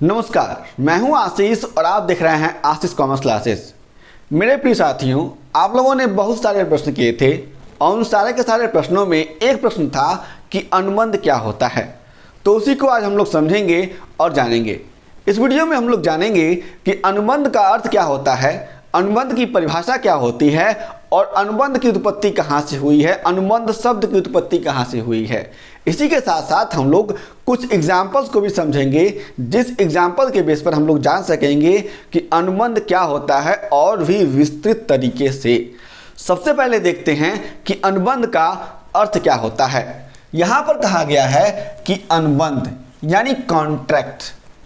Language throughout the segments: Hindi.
नमस्कार, मैं हूं आशीष और आप देख रहे हैं आशीष कॉमर्स क्लासेस। मेरे प्रिय साथियों, आप लोगों ने बहुत सारे प्रश्न किए थे और उन सारे के सारे प्रश्नों में एक प्रश्न था कि अनुबंध क्या होता है। तो उसी को आज हम लोग समझेंगे और जानेंगे। इस वीडियो में हम लोग जानेंगे कि अनुबंध का अर्थ क्या होता है, अनुबंध की परिभाषा क्या होती है और अनुबंध की उत्पत्ति कहाँ से हुई है, अनुबंध शब्द की उत्पत्ति कहाँ से हुई है। इसी के साथ साथ हम लोग कुछ एग्जाम्पल्स को भी समझेंगे, जिस एग्जाम्पल के बेस पर हम लोग जान सकेंगे कि अनुबंध क्या होता है और भी विस्तृत तरीके से। सबसे पहले देखते हैं कि अनुबंध का अर्थ क्या होता है। यहाँ पर कहा गया है कि अनुबंध यानी कॉन्ट्रैक्ट।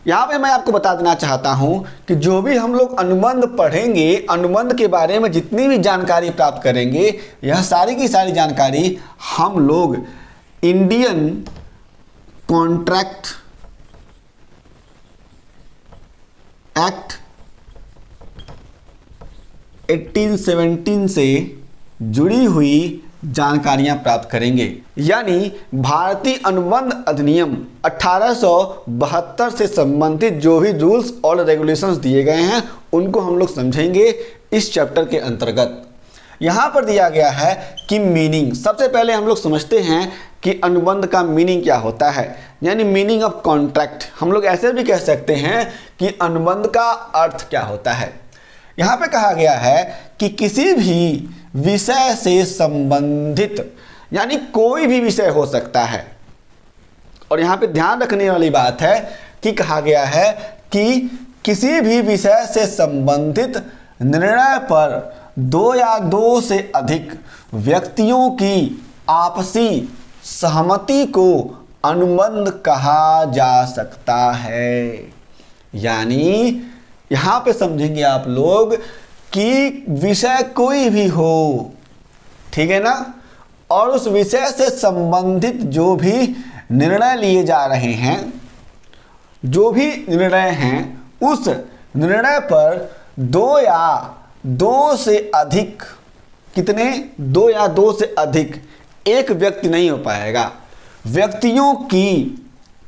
यहाँ पे मैं आपको बता देना चाहता हूँ कि जो भी हम लोग अनुबंध पढ़ेंगे, अनुबंध के बारे में जितनी भी जानकारी प्राप्त करेंगे, यह सारी की सारी जानकारी हम लोग इंडियन कॉन्ट्रैक्ट एक्ट 1817 से जुड़ी हुई जानकारियां प्राप्त करेंगे। यानी भारतीय अनुबंध अधिनियम 1872 से संबंधित जो भी रूल्स और रेगुलेशंस दिए गए हैं उनको हम लोग समझेंगे इस चैप्टर के अंतर्गत। यहाँ पर दिया गया है कि मीनिंग। सबसे पहले हम लोग समझते हैं कि अनुबंध का मीनिंग क्या होता है, यानी मीनिंग ऑफ कॉन्ट्रैक्ट। हम लोग ऐसे भी कह सकते हैं कि अनुबंध का अर्थ क्या होता है। यहाँ पे कहा गया है कि किसी भी विषय से संबंधित, यानी कोई भी विषय हो सकता है। और यहाँ पे ध्यान रखने वाली बात है कि कहा गया है कि किसी भी विषय से संबंधित निर्णय पर दो या दो से अधिक व्यक्तियों की आपसी सहमति को अनुबंध कहा जा सकता है। यानी यहाँ पे समझेंगे आप लोग कि विषय कोई भी हो, ठीक है ना, और उस विषय से संबंधित जो भी निर्णय लिए जा रहे हैं, जो भी निर्णय हैं, उस निर्णय पर दो या दो से अधिक, कितने, दो या दो से अधिक, एक व्यक्ति नहीं हो पाएगा, व्यक्तियों की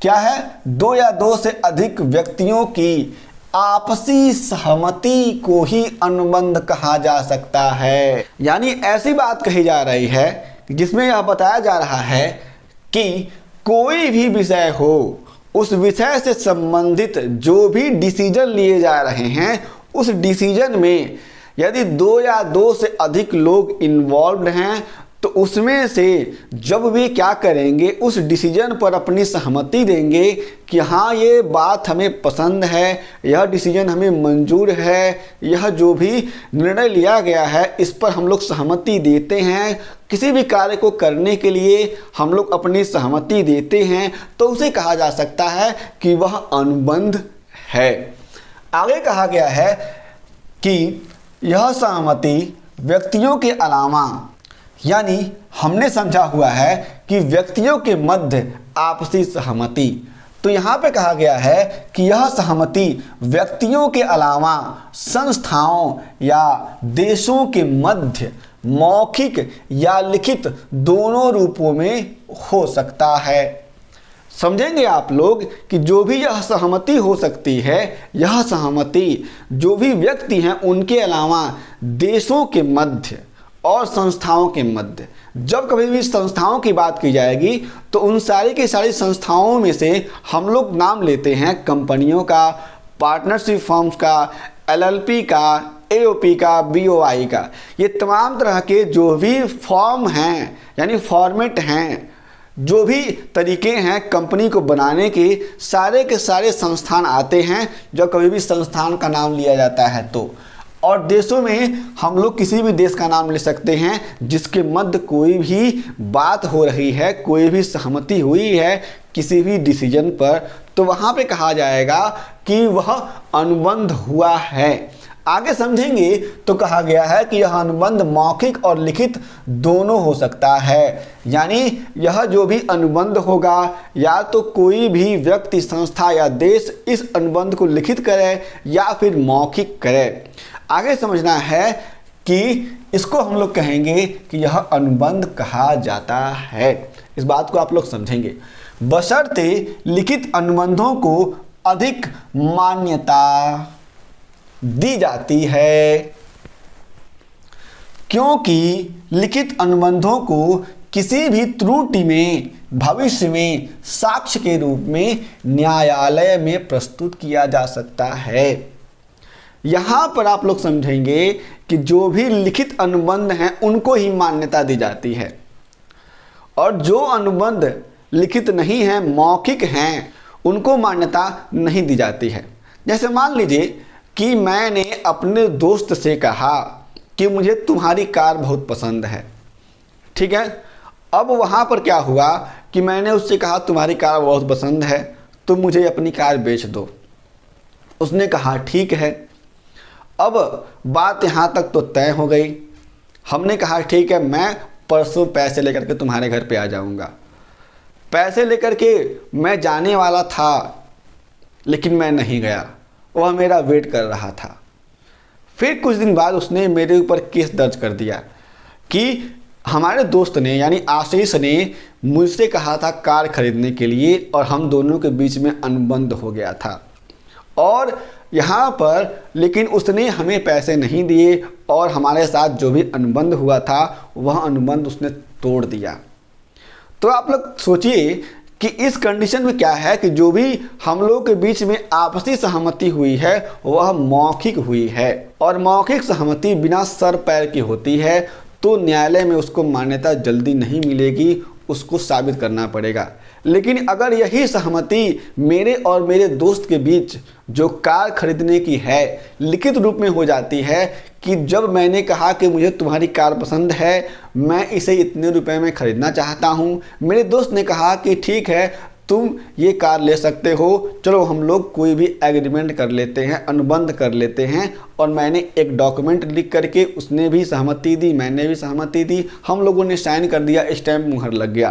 क्या है, दो या दो से अधिक व्यक्तियों की आपसी सहमति को ही अनुबंध कहा जा सकता है। यानी ऐसी बात कही जा रही है जिसमें यह बताया जा रहा है कि कोई भी विषय हो, उस विषय से संबंधित जो भी डिसीजन लिए जा रहे हैं, उस डिसीजन में यदि दो या दो से अधिक लोग इन्वॉल्व हैं तो उसमें से जब वे क्या करेंगे, उस डिसीजन पर अपनी सहमति देंगे कि हाँ ये बात हमें पसंद है, यह डिसीजन हमें मंजूर है, यह जो भी निर्णय लिया गया है इस पर हम लोग सहमति देते हैं, किसी भी कार्य को करने के लिए हम लोग अपनी सहमति देते हैं, तो उसे कहा जा सकता है कि वह अनुबंध है। आगे कहा गया है कि यह सहमति व्यक्तियों के अलावा, यानी हमने समझा हुआ है कि व्यक्तियों के मध्य आपसी सहमति, तो यहाँ पे कहा गया है कि यह सहमति व्यक्तियों के अलावा संस्थाओं या देशों के मध्य मौखिक या लिखित दोनों रूपों में हो सकता है। समझेंगे आप लोग कि जो भी यह सहमति हो सकती है, यह सहमति जो भी व्यक्ति हैं उनके अलावा देशों के मध्य और संस्थाओं के मध्य। जब कभी भी संस्थाओं की बात की जाएगी तो उन सारी की सारी संस्थाओं में से हम लोग नाम लेते हैं कंपनियों का, पार्टनरशिप फर्म्स का, LLP का, AOP का, BOI का। ये तमाम तरह के जो भी फॉर्म हैं, यानी फॉर्मेट हैं, जो भी तरीके हैं कंपनी को बनाने के सारे संस्थान आते हैं जब कभी भी संस्थान का नाम लिया जाता है तो। और देशों में हम लोग किसी भी देश का नाम ले सकते हैं जिसके मध्य कोई भी बात हो रही है, कोई भी सहमति हुई है किसी भी डिसीजन पर, तो वहाँ पे कहा जाएगा कि वह अनुबंध हुआ है। आगे समझेंगे तो कहा गया है कि यह अनुबंध मौखिक और लिखित दोनों हो सकता है। यानी यह जो भी अनुबंध होगा, या तो कोई भी व्यक्ति, संस्था या देश इस अनुबंध को लिखित करे या फिर मौखिक करे। आगे समझना है कि इसको हम लोग कहेंगे कि यह अनुबंध कहा जाता है। इस बात को आप लोग समझेंगे। बशर्ते लिखित अनुबंधों को अधिक मान्यता दी जाती है, क्योंकि लिखित अनुबंधों को किसी भी त्रुटि में भविष्य में साक्ष्य के रूप में न्यायालय में प्रस्तुत किया जा सकता है। यहाँ पर आप लोग समझेंगे कि जो भी लिखित अनुबंध हैं उनको ही मान्यता दी जाती है, और जो अनुबंध लिखित नहीं हैं, मौखिक हैं, उनको मान्यता नहीं दी जाती है। जैसे मान लीजिए कि मैंने अपने दोस्त से कहा कि मुझे तुम्हारी कार बहुत पसंद है, ठीक है। अब वहाँ पर क्या हुआ कि मैंने उससे कहा तुम्हारी कार बहुत पसंद है, तुम मुझे अपनी कार बेच दो। उसने कहा ठीक है। अब बात यहाँ तक तो तय हो गई। हमने कहा ठीक है, मैं परसों पैसे लेकर के तुम्हारे घर पे आ जाऊँगा। पैसे लेकर के मैं जाने वाला था, लेकिन मैं नहीं गया, वह मेरा वेट कर रहा था। फिर कुछ दिन बाद उसने मेरे ऊपर केस दर्ज कर दिया कि हमारे दोस्त ने यानी आशीष ने मुझसे कहा था कार खरीदने के लिए, और हम दोनों के बीच में अनुबंध हो गया था, और यहाँ पर लेकिन उसने हमें पैसे नहीं दिए, और हमारे साथ जो भी अनुबंध हुआ था वह अनुबंध उसने तोड़ दिया। तो आप लोग सोचिए कि इस कंडीशन में क्या है कि जो भी हम लोग के बीच में आपसी सहमति हुई है वह मौखिक हुई है, और मौखिक सहमति बिना सर पैर की होती है, तो न्यायालय में उसको मान्यता जल्दी नहीं मिलेगी, उसको साबित करना पड़ेगा। लेकिन अगर यही सहमति मेरे और मेरे दोस्त के बीच जो कार खरीदने की है लिखित रूप में हो जाती है कि जब मैंने कहा कि मुझे तुम्हारी कार पसंद है, मैं इसे इतने रुपए में ख़रीदना चाहता हूँ, मेरे दोस्त ने कहा कि ठीक है तुम ये कार ले सकते हो, चलो हम लोग कोई भी एग्रीमेंट कर लेते हैं, अनुबंध कर लेते हैं, और मैंने एक डॉक्यूमेंट लिख करके उसने भी सहमति दी, मैंने भी सहमति दी, हम लोगों ने साइन कर दिया, स्टैम्प मुहर लग गया।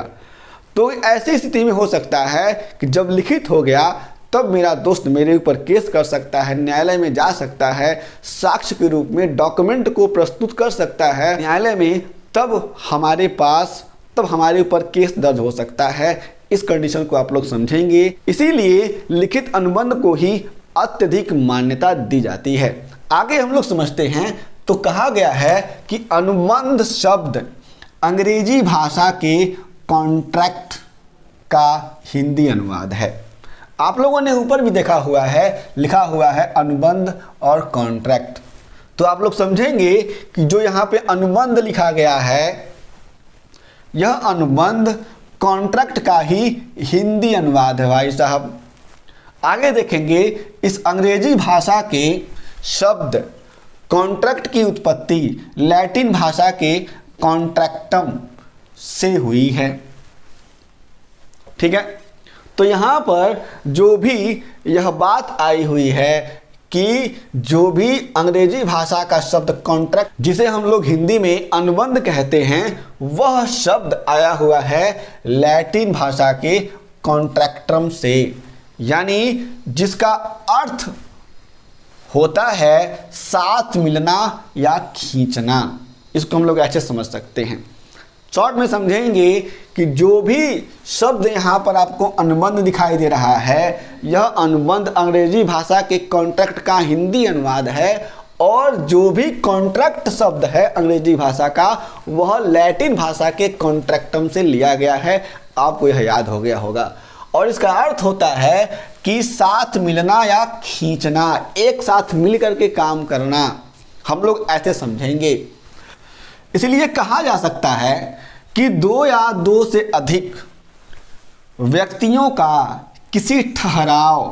तो ऐसी स्थिति में हो सकता है कि जब लिखित हो गया तब मेरा दोस्त मेरे ऊपर केस कर सकता है, न्यायालय में जा सकता है, साक्ष्य के रूप में डॉक्यूमेंट को प्रस्तुत कर सकता है न्यायालय में, तब हमारे ऊपर केस दर्ज हो सकता है। इस कंडीशन को आप लोग समझेंगे। इसीलिए लिखित अनुबंध को ही अत्यधिक मान्यता दी जाती है। आगे हम लोग समझते हैं तो कहा गया है कि अनुबंध शब्द अंग्रेजी भाषा के कॉन्ट्रैक्ट का हिंदी अनुवाद है। आप लोगों ने ऊपर भी देखा हुआ है, लिखा हुआ है अनुबंध और कॉन्ट्रैक्ट। तो आप लोग समझेंगे कि जो यहाँ पे अनुबंध लिखा गया है यह अनुबंध कॉन्ट्रैक्ट का ही हिंदी अनुवाद है भाई साहब। आगे देखेंगे इस अंग्रेजी भाषा के शब्द कॉन्ट्रैक्ट की उत्पत्ति लैटिन भाषा के कॉन्ट्रैक्टम से हुई है, ठीक है। तो यहाँ पर जो भी यह बात आई हुई है कि जो भी अंग्रेजी भाषा का शब्द कॉन्ट्रैक्ट जिसे हम लोग हिंदी में अनुबंध कहते हैं, वह शब्द आया हुआ है लैटिन भाषा के कॉन्ट्रैक्टम से, यानी जिसका अर्थ होता है साथ मिलना या खींचना। इसको हम लोग ऐसे समझ सकते हैं। शॉर्ट में समझेंगे कि जो भी शब्द यहाँ पर आपको अनुबंध दिखाई दे रहा है, यह अनुबंध अंग्रेजी भाषा के कॉन्ट्रैक्ट का हिंदी अनुवाद है, और जो भी कॉन्ट्रैक्ट शब्द है अंग्रेजी भाषा का वह लैटिन भाषा के कॉन्ट्रैक्टम से लिया गया है। आपको यह याद हो गया होगा। और इसका अर्थ होता है कि साथ मिलना या खींचना, एक साथ मिल करके काम करना, हम लोग ऐसे समझेंगे। इसलिए कहा जा सकता है कि दो या दो से अधिक व्यक्तियों का किसी ठहराव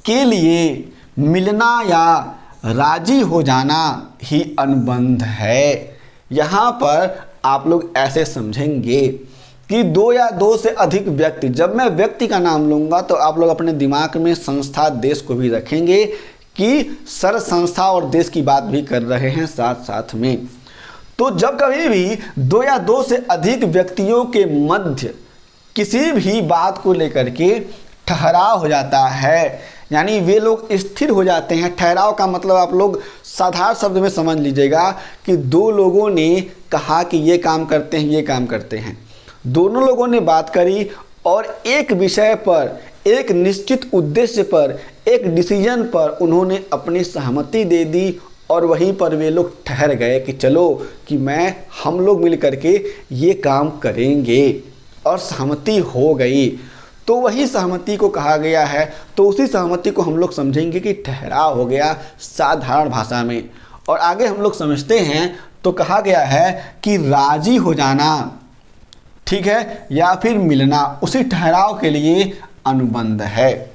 के लिए मिलना या राजी हो जाना ही अनुबंध है। यहाँ पर आप लोग ऐसे समझेंगे कि दो या दो से अधिक व्यक्ति, जब मैं व्यक्ति का नाम लूँगा तो आप लोग अपने दिमाग में संस्था देश को भी रखेंगे कि सर संस्था और देश की बात भी कर रहे हैं साथ साथ में। तो जब कभी भी दो या दो से अधिक व्यक्तियों के मध्य किसी भी बात को लेकर के ठहराव हो जाता है, यानी वे लोग स्थिर हो जाते हैं। ठहराव का मतलब आप लोग साधारण शब्द में समझ लीजिएगा कि दो लोगों ने कहा कि ये काम करते हैं, ये काम करते हैं। दोनों लोगों ने बात करी और एक विषय पर, एक निश्चित उद्देश्य पर, एक डिसीजन पर उन्होंने अपनी सहमति दे दी और वहीं पर वे लोग ठहर गए कि चलो कि हम लोग मिल करके ये काम करेंगे, और सहमति हो गई। तो वही सहमति को कहा गया है, तो उसी सहमति को हम लोग समझेंगे कि ठहराव हो गया साधारण भाषा में। और आगे हम लोग समझते हैं तो कहा गया है कि राजी हो जाना, ठीक है, या फिर मिलना, उसी ठहराव के लिए अनुबंध है।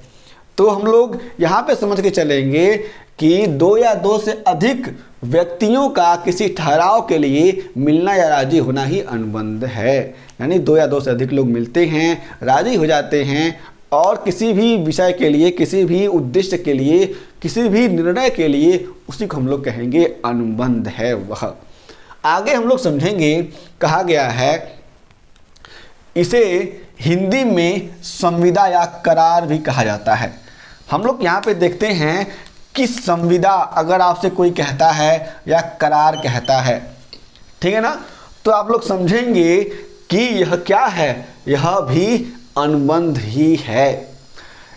तो हम लोग यहाँ पे समझ के चलेंगे कि दो या दो से अधिक व्यक्तियों का किसी ठहराव के लिए मिलना या राजी होना ही अनुबंध है। यानी दो या दो से अधिक लोग मिलते हैं, राजी हो जाते हैं और किसी भी विषय के लिए, किसी भी उद्देश्य के लिए, किसी भी निर्णय के लिए, उसी को हम लोग कहेंगे अनुबंध है वह। आगे हम लोग समझेंगे, कहा गया है इसे हिंदी में संविदा या करार भी कहा जाता है। हम लोग यहाँ पे देखते हैं कि संविदा अगर आपसे कोई कहता है या करार कहता है, ठीक है ना, तो आप लोग समझेंगे कि यह क्या है, यह भी अनुबंध ही है।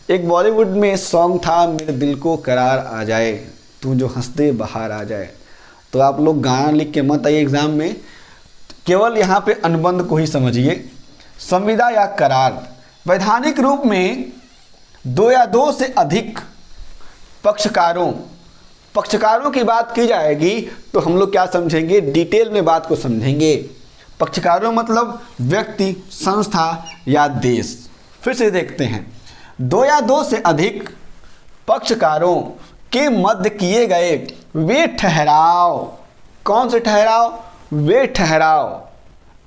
एक बॉलीवुड में सॉन्ग था, मेरे दिल को करार आ जाए, तू जो हंस दे बाहर आ जाए। तो आप लोग गाना लिख के मत आइए एग्जाम में, केवल यहाँ पे अनुबंध को ही समझिए। संविदा या करार वैधानिक रूप में दो या दो से अधिक पक्षकारों की बात की जाएगी तो हम लोग क्या समझेंगे, डिटेल में बात को समझेंगे। पक्षकारों मतलब व्यक्ति, संस्था या देश। फिर से देखते हैं, दो या दो से अधिक पक्षकारों के मध्य किए गए वे ठहराव, कौन से ठहराव, वे ठहराव।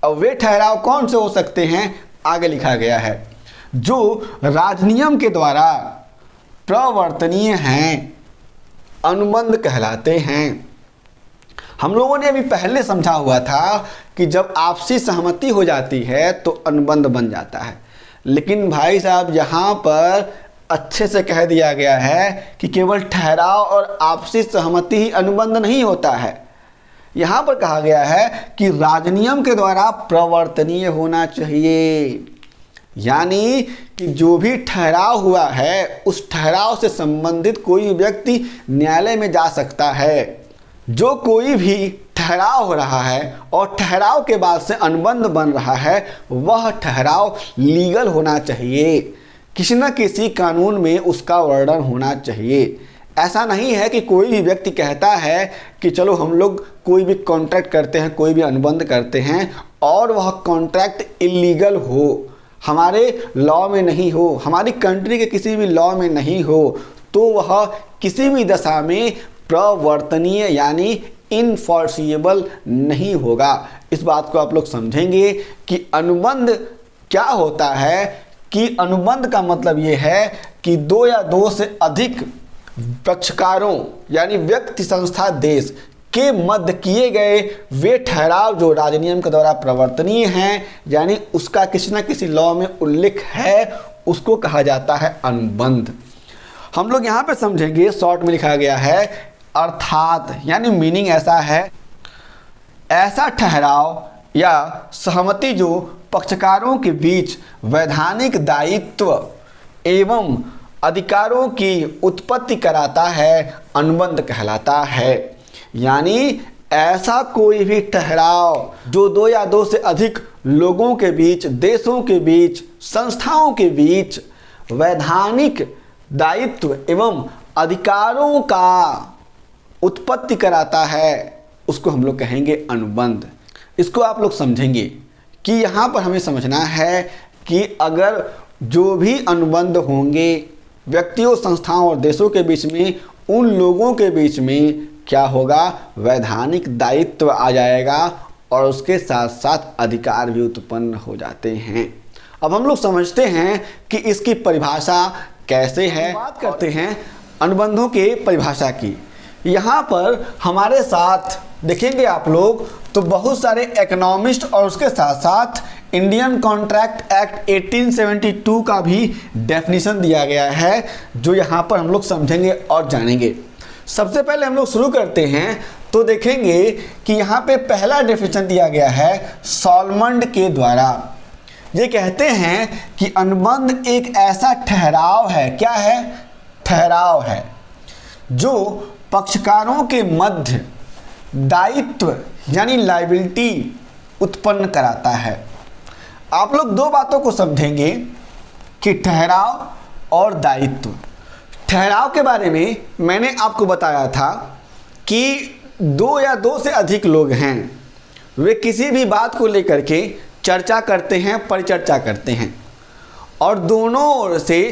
अब वे ठहराव कौन से हो सकते हैं, आगे लिखा गया है, जो राजनियम के द्वारा प्रवर्तनीय हैं, अनुबंध कहलाते हैं। हम लोगों ने अभी पहले समझा हुआ था कि जब आपसी सहमति हो जाती है तो अनुबंध बन जाता है, लेकिन भाई साहब यहाँ पर अच्छे से कह दिया गया है कि केवल ठहराव और आपसी सहमति ही अनुबंध नहीं होता है। यहाँ पर कहा गया है कि राजनियम के द्वारा प्रवर्तनीय होना चाहिए, यानी कि जो भी ठहराव हुआ है उस ठहराव से संबंधित कोई व्यक्ति न्यायालय में जा सकता है। जो कोई भी ठहराव हो रहा है और ठहराव के बाद से अनुबंध बन रहा है, वह ठहराव लीगल होना चाहिए, किसी न किसी कानून में उसका वर्णन होना चाहिए। ऐसा नहीं है कि कोई भी व्यक्ति कहता है कि चलो हम लोग कोई भी कॉन्ट्रैक्ट करते हैं, कोई भी अनुबंध करते हैं और वह कॉन्ट्रैक्ट इलीगल हो, हमारे लॉ में नहीं हो, हमारी कंट्री के किसी भी लॉ में नहीं हो, तो वह किसी भी दशा में प्रवर्तनीय यानी इनफोर्सिएबल नहीं होगा। इस बात को आप लोग समझेंगे कि अनुबंध क्या होता है, कि अनुबंध का मतलब ये है कि दो या दो से अधिक पक्षकारों यानी व्यक्ति, संस्था, देश के मध्य किए गए वे ठहराव जो राजनियम के द्वारा प्रवर्तनीय हैं, यानी उसका किसी न किसी लॉ में उल्लेख है, उसको कहा जाता है अनुबंध। हम लोग यहाँ पे समझेंगे, शॉर्ट में लिखा गया है अर्थात, यानी मीनिंग ऐसा है, ऐसा ठहराव या सहमति जो पक्षकारों के बीच वैधानिक दायित्व एवं अधिकारों की उत्पत्ति कराता है, अनुबंध कहलाता है। यानी ऐसा कोई भी ठहराव जो दो या दो से अधिक लोगों के बीच, देशों के बीच, संस्थाओं के बीच वैधानिक दायित्व एवं अधिकारों का उत्पत्ति कराता है, उसको हम लोग कहेंगे अनुबंध। इसको आप लोग समझेंगे कि यहाँ पर हमें समझना है कि अगर जो भी अनुबंध होंगे व्यक्तियों, संस्थाओं और देशों के बीच में, उन लोगों के बीच में क्या होगा, वैधानिक दायित्व आ जाएगा और उसके साथ साथ अधिकार भी उत्पन्न हो जाते हैं। अब हम लोग समझते हैं कि इसकी परिभाषा कैसे है। बात करते हैं अनुबंधों के परिभाषा की। यहाँ पर हमारे साथ देखेंगे आप लोग तो बहुत सारे इकोनॉमिस्ट और उसके साथ साथ इंडियन कॉन्ट्रैक्ट एक्ट 1872 का भी डेफिनेशन दिया गया है, जो यहाँ पर हम लोग समझेंगे और जानेंगे। सबसे पहले हम लोग शुरू करते हैं तो देखेंगे कि यहाँ पे पहला डेफिनेशन दिया गया है सॉलमंड के द्वारा। ये कहते हैं कि अनुबंध एक ऐसा ठहराव है, क्या है, ठहराव है जो पक्षकारों के मध्य दायित्व यानी लायबिलिटी उत्पन्न कराता है। आप लोग दो बातों को समझेंगे कि ठहराव और दायित्व। ठहराव के बारे में मैंने आपको बताया था कि दो या दो से अधिक लोग हैं, वे किसी भी बात को लेकर के चर्चा करते हैं, परिचर्चा करते हैं, और दोनों ओर से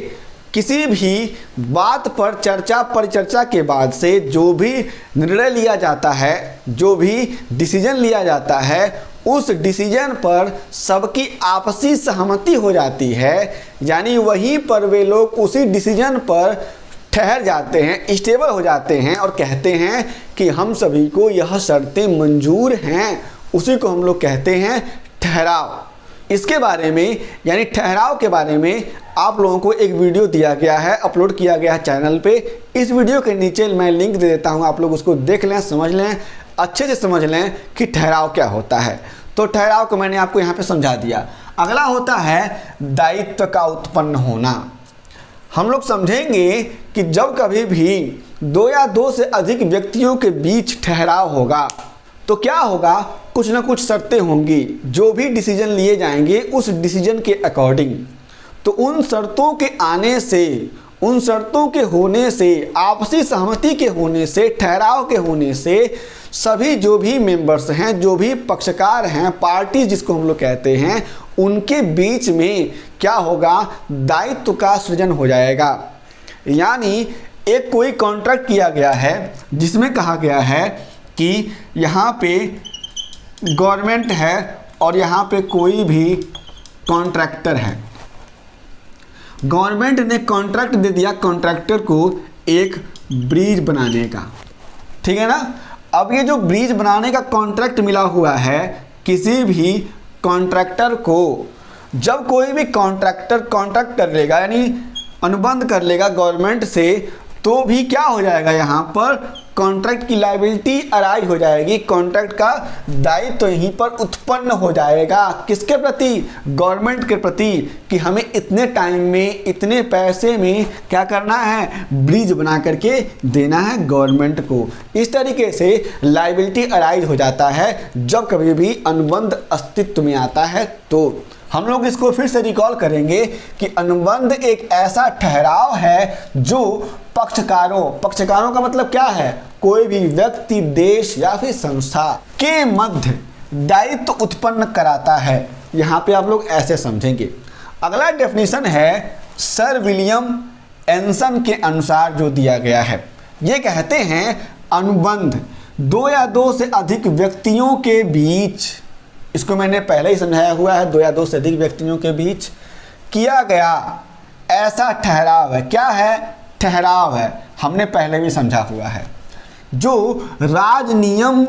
किसी भी बात पर चर्चा परिचर्चा के बाद से जो भी निर्णय लिया जाता है, जो भी डिसीजन लिया जाता है, उस डिसीजन पर सबकी आपसी सहमति हो जाती है। यानी वहीं पर वे लोग उसी डिसीजन पर ठहर जाते हैं, स्टेबल हो जाते हैं और कहते हैं कि हम सभी को यह शर्तें मंजूर हैं। उसी को हम लोग कहते हैं ठहराव। इसके बारे में यानी ठहराव के बारे में आप लोगों को एक वीडियो दिया गया है, अपलोड किया गया है चैनल पे। इस वीडियो के नीचे मैं लिंक दे देता हूं, आप लोग उसको देख लें, समझ लें, अच्छे से समझ लें कि ठहराव क्या होता है। तो ठहराव को मैंने आपको यहाँ पे समझा दिया। अगला होता है दायित्व का उत्पन्न होना। हम लोग समझेंगे कि जब कभी भी दो या दो से अधिक व्यक्तियों के बीच ठहराव होगा तो क्या होगा, कुछ ना कुछ शर्तें होंगी। जो भी डिसीजन लिए जाएंगे उस डिसीजन के अकॉर्डिंग, तो उन शर्तों के आने से, उन शर्तों के होने से, आपसी सहमति के होने से, ठहराव के होने से सभी जो भी मेंबर्स हैं, जो भी पक्षकार हैं, पार्टी जिसको हम लोग कहते हैं, उनके बीच में क्या होगा, दायित्व का सृजन हो जाएगा। यानी एक कोई कॉन्ट्रैक्ट किया गया है जिसमें कहा गया है कि यहाँ पे गवर्नमेंट है और यहाँ पे कोई भी कॉन्ट्रैक्टर है। गवर्नमेंट ने कॉन्ट्रैक्ट दे दिया कॉन्ट्रैक्टर को एक ब्रिज बनाने का, ठीक है ना। अब ये जो ब्रिज बनाने का कॉन्ट्रैक्ट मिला हुआ है किसी भी कॉन्ट्रैक्टर को, जब कोई भी कॉन्ट्रैक्टर कॉन्ट्रैक्ट कर लेगा यानी अनुबंध कर लेगा गवर्नमेंट से, तो भी क्या हो जाएगा, यहाँ पर कॉन्ट्रैक्ट की लायबिलिटी अराइज हो जाएगी, कॉन्ट्रैक्ट का दायित्व तो यहीं पर उत्पन्न हो जाएगा। किसके प्रति, गवर्नमेंट के प्रति, कि हमें इतने टाइम में, इतने पैसे में क्या करना है, ब्रिज बना करके देना है गवर्नमेंट को। इस तरीके से लायबिलिटी अराइज हो जाता है जब कभी भी अनुबंध अस्तित्व में आता है। तो हम लोग इसको फिर से रिकॉल करेंगे कि अनुबंध एक ऐसा ठहराव है जो पक्षकारों का मतलब क्या है, कोई भी व्यक्ति, देश या फिर संस्था के मध्य दायित्व उत्पन्न कराता है। यहाँ पे आप लोग ऐसे समझेंगे। अगला डेफिनेशन है सर विलियम एंसन के अनुसार जो दिया गया है। ये कहते हैं अनुबंध दो या दो से अधिक व्यक्तियों के बीच, इसको मैंने पहले ही समझाया हुआ है, दो या दो से अधिक व्यक्तियों के बीच किया गया ऐसा ठहराव है। क्या है, ठहराव है, हमने पहले भी समझा हुआ है, जो राजनियम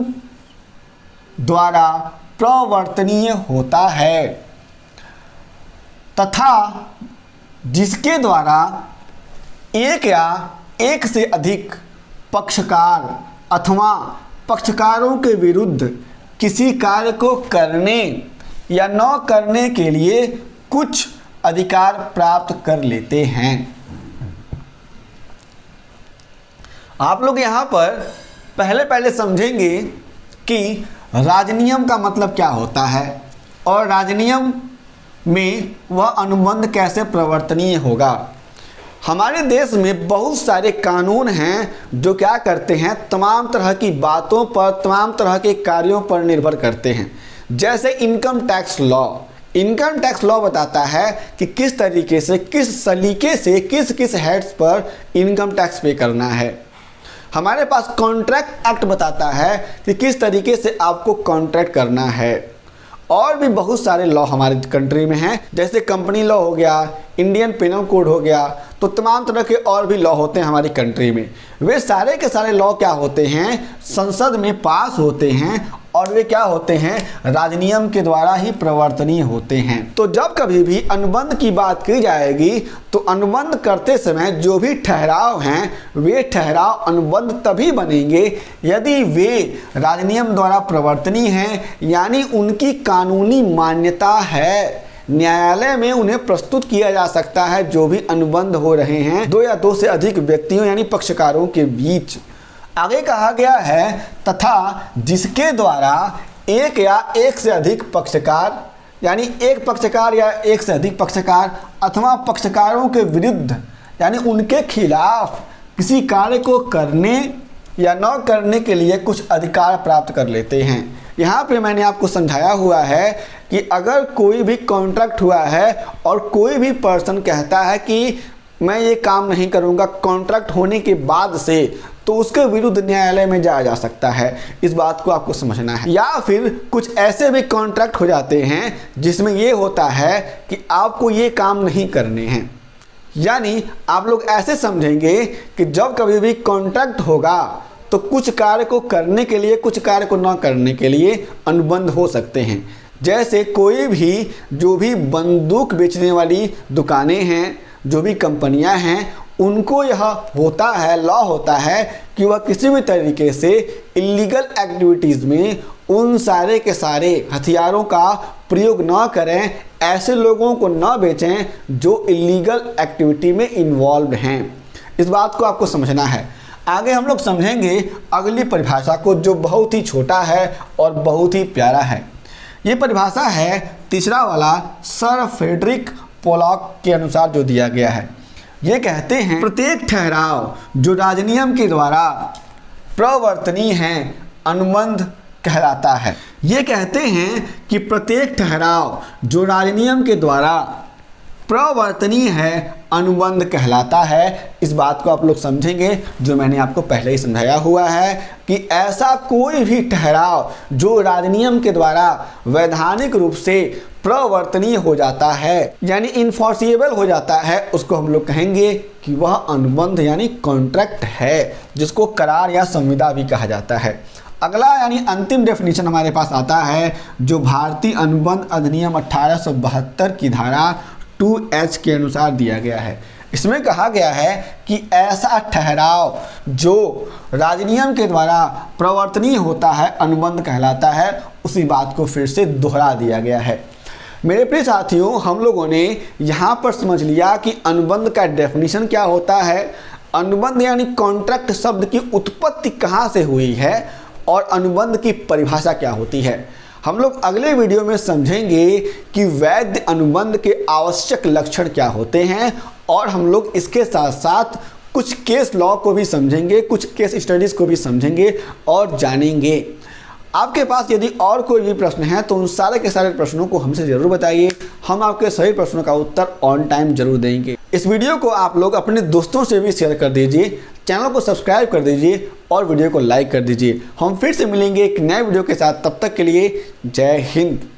द्वारा प्रवर्तनीय होता है तथा जिसके द्वारा एक या एक से अधिक पक्षकार अथवा पक्षकारों के विरुद्ध किसी कार्य को करने या न करने के लिए कुछ अधिकार प्राप्त कर लेते हैं। आप लोग यहाँ पर पहले समझेंगे कि राजनियम का मतलब क्या होता है और राजनियम में वह अनुबंध कैसे प्रवर्तनीय होगा। हमारे देश में बहुत सारे कानून हैं जो क्या करते हैं, तमाम तरह की बातों पर, तमाम तरह के कार्यों पर निर्भर करते हैं। जैसे income tax law, income tax law बताता है कि किस तरीके से, किस सलीके से, किस किस हेड्स पर इनकम टैक्स पे करना है। हमारे पास कॉन्ट्रैक्ट एक्ट बताता है कि किस तरीके से आपको कॉन्ट्रैक्ट करना है। और भी बहुत सारे लॉ हमारे कंट्री में हैं, जैसे कंपनी लॉ हो गया, इंडियन पेनल कोड हो गया, तो तमाम तरह के और भी लॉ होते हैं हमारी कंट्री में। वे सारे के सारे लॉ क्या होते हैं, संसद में पास होते हैं और वे क्या होते हैं, राजनियम के द्वारा ही प्रवर्तनीय होते हैं। तो जब कभी भी अनुबंध की बात की जाएगी तो अनुबंध करते समय जो भी ठहराव हैं वे ठहराव अनुबंध तभी बनेंगे यदि वे राजनियम द्वारा प्रवर्तनीय हैं, यानी उनकी कानूनी मान्यता है। न्यायालय में उन्हें प्रस्तुत किया जा सकता है जो भी अनुबंध हो रहे हैं दो या दो से अधिक व्यक्तियों यानी पक्षकारों के बीच। आगे कहा गया है तथा जिसके द्वारा एक या एक से अधिक पक्षकार यानी एक पक्षकार या एक से अधिक पक्षकार अथवा पक्षकारों के विरुद्ध यानी उनके खिलाफ किसी कार्य को करने या न करने के लिए कुछ अधिकार प्राप्त कर लेते हैं। यहाँ पे मैंने आपको समझाया हुआ है कि अगर कोई भी कॉन्ट्रैक्ट हुआ है और कोई भी पर्सन कहता है कि मैं ये काम नहीं करूँगा कॉन्ट्रैक्ट होने के बाद से, तो उसके विरुद्ध न्यायालय में जाया जा सकता है। इस बात को आपको समझना है। या फिर कुछ ऐसे भी कॉन्ट्रैक्ट हो जाते हैं जिसमें ये होता है कि आपको ये काम नहीं करने हैं, यानी आप लोग ऐसे समझेंगे कि जब कभी भी कॉन्ट्रैक्ट होगा तो कुछ कार्य को करने के लिए कुछ कार्य को न करने के लिए अनुबंध हो सकते हैं। जैसे कोई भी जो भी बंदूक बेचने वाली दुकानें हैं, जो भी कंपनियां हैं, उनको यह होता है, लॉ होता है कि वह किसी भी तरीके से इलीगल एक्टिविटीज़ में उन सारे के सारे हथियारों का प्रयोग न करें, ऐसे लोगों को न बेचें जो इलीगल एक्टिविटी में इन्वॉल्व हैं। इस बात को आपको समझना है। आगे हम लोग समझेंगे अगली परिभाषा को जो बहुत ही छोटा है और बहुत ही प्यारा है। ये परिभाषा है तीसरा वाला सर फ्रेडरिक पोलॉक के अनुसार जो दिया गया है। ये कहते हैं प्रत्येक ठहराव जो राजनियम के द्वारा प्रवर्तनीय है अनुबंध कहलाता है। ये कहते हैं कि प्रत्येक ठहराव जो राजनियम के द्वारा प्रवर्तनीय है अनुबंध कहलाता है। इस बात को आप लोग समझेंगे जो मैंने आपको पहले ही समझाया हुआ है कि ऐसा कोई भी ठहराव जो राजनियम के द्वारा वैधानिक रूप से प्रवर्तनीय हो जाता है यानी इन्फोर्सिएबल हो जाता है, उसको हम लोग कहेंगे कि वह अनुबंध यानी कॉन्ट्रैक्ट है, जिसको करार या संविदा भी कहा जाता है। अगला यानी अंतिम डेफिनेशन हमारे पास आता है जो भारतीय अनुबंध अधिनियम 1872 की धारा 2H के अनुसार दिया गया है। इसमें कहा गया है कि ऐसा ठहराव जो राजनियम के द्वारा प्रवर्तनीय होता है अनुबंध कहलाता है। उसी बात को फिर से दोहरा दिया गया है। मेरे प्रिय साथियों, हम लोगों ने यहाँ पर समझ लिया कि अनुबंध का डेफिनेशन क्या होता है, अनुबंध यानी कॉन्ट्रैक्ट शब्द की उत्पत्ति कहाँ से हुई है और अनुबंध की परिभाषा क्या होती है। हम लोग अगले वीडियो में समझेंगे कि वैध अनुबंध के आवश्यक लक्षण क्या होते हैं और हम लोग इसके साथ साथ कुछ केस लॉ को भी समझेंगे, कुछ केस स्टडीज़ को भी समझेंगे और जानेंगे। आपके पास यदि और कोई भी प्रश्न है तो उन सारे के सारे प्रश्नों को हमसे ज़रूर बताइए, हम आपके सभी प्रश्नों का उत्तर ऑन टाइम जरूर देंगे। इस वीडियो को आप लोग अपने दोस्तों से भी शेयर कर दीजिए, चैनल को सब्सक्राइब कर दीजिए और वीडियो को लाइक कर दीजिए। हम फिर से मिलेंगे एक नए वीडियो के साथ, तब तक के लिए जय हिंद।